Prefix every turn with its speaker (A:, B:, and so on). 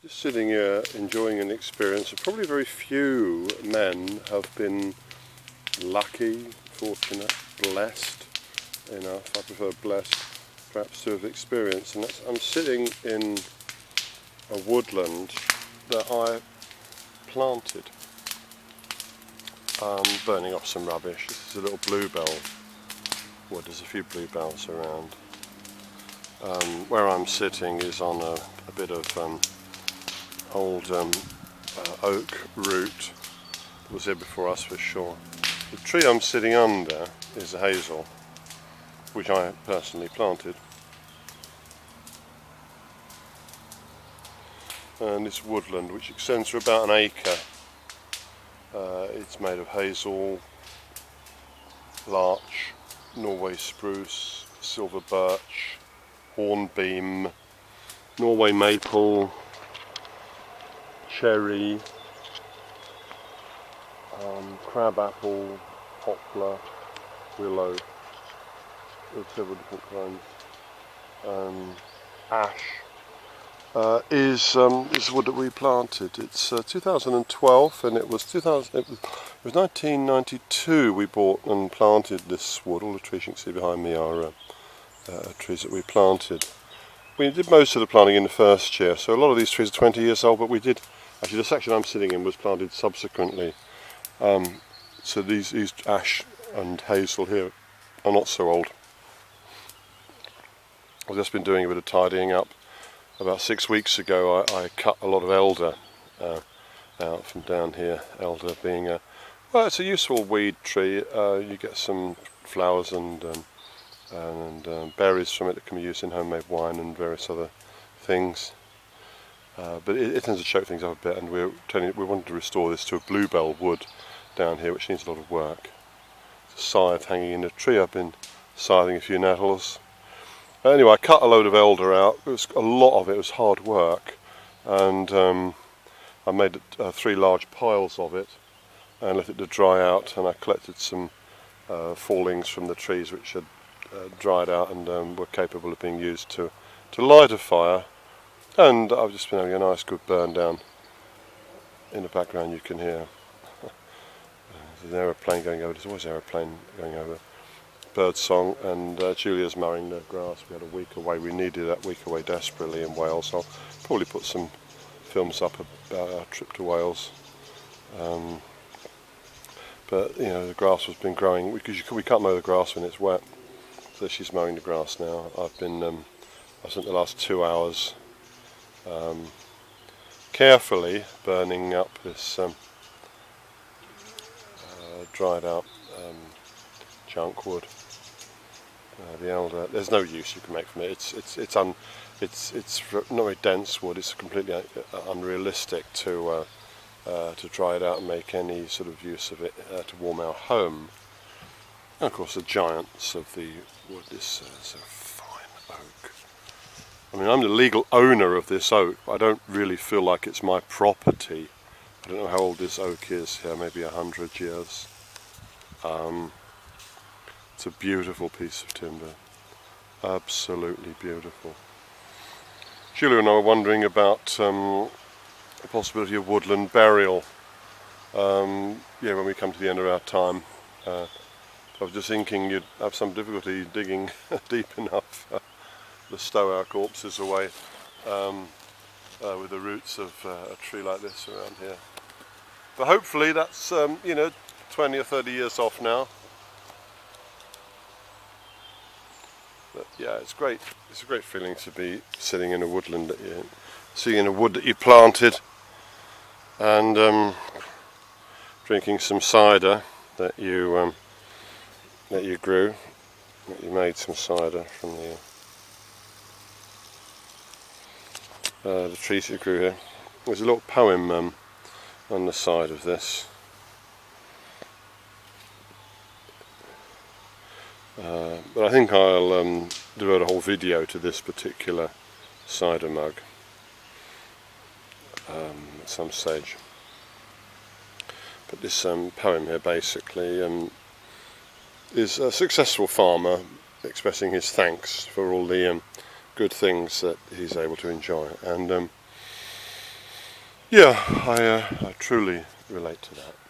A: Just sitting here enjoying an experience that probably very few men have been lucky, fortunate, blessed enough, I prefer blessed, perhaps to have experienced. And I'm sitting in a woodland that I planted, burning off some rubbish. This is a little bluebell wood, there's a few bluebells around. Where I'm sitting is on a bit of old oak root that was here before us for sure. The tree I'm sitting under is a hazel, which I personally planted. And this woodland, which extends for about an acre, it's made of hazel, larch, Norway spruce, silver birch, hornbeam, Norway maple, cherry, crabapple, poplar, willow, of several different kinds. Ash is wood that we planted. It's 2012, and it was 1992 we bought and planted this wood. All the trees you can see behind me are trees that we planted. We did most of the planting in the first year, so a lot of these trees are 20 years old, but we did, actually the section I'm sitting in was planted subsequently. So these ash and hazel here are not so old. I've just been doing a bit of tidying up. About 6 weeks ago I cut a lot of elder out from down here. Elder being well, it's a useful weed tree. You get some flowers and berries from it that can be used in homemade wine and various other things. But it tends to choke things up a bit, and we wanted to restore this to a bluebell wood down here, which needs a lot of work. There's a scythe hanging in the tree. I've been scything a few nettles. Anyway, I cut a load of elder out. It was a lot of it. It was hard work, and I made 3 large piles of it and let it to dry out. And I collected some fallings from the trees which had dried out and were capable of being used to light a fire. And I've just been having a nice good burn down. In the background you can hear there's an aeroplane going over. There's always an aeroplane going over. Bird song, and Julia's mowing the grass. We had a week away. We needed that week away desperately in Wales. I'll probably put some films up about our trip to Wales. But you know, the grass has been growing because we can't mow the grass when it's wet. So she's mowing the grass now. I've spent the last 2 hours carefully burning up this dried out junk wood. The elder. There's no use you can make from it. It's not very dense wood. It's completely unrealistic to dry it out and make any sort of use of it to warm our home. And of course, the giants of the wood. This is a fine oak. I mean, I'm the legal owner of this oak, but I don't really feel like it's my property. I don't know how old this oak is here. Maybe 100 years. It's a beautiful piece of timber, absolutely beautiful. Julia and I were wondering about the possibility of woodland burial. When we come to the end of our time. I was just thinking you'd have some difficulty digging deep enough to stow our corpses away with the roots of a tree like this around here. But hopefully that's 20 or 30 years off now. But yeah, it's great. It's a great feeling to be sitting in a woodland sitting in a wood that you planted, and drinking some cider that you grew. That you made some cider from the trees you grew here. There's a little poem on the side of this. But I think I'll devote a whole video to this particular cider mug at some stage. But this poem here basically is a successful farmer expressing his thanks for all the good things that he's able to enjoy. And Yeah, I truly relate to that.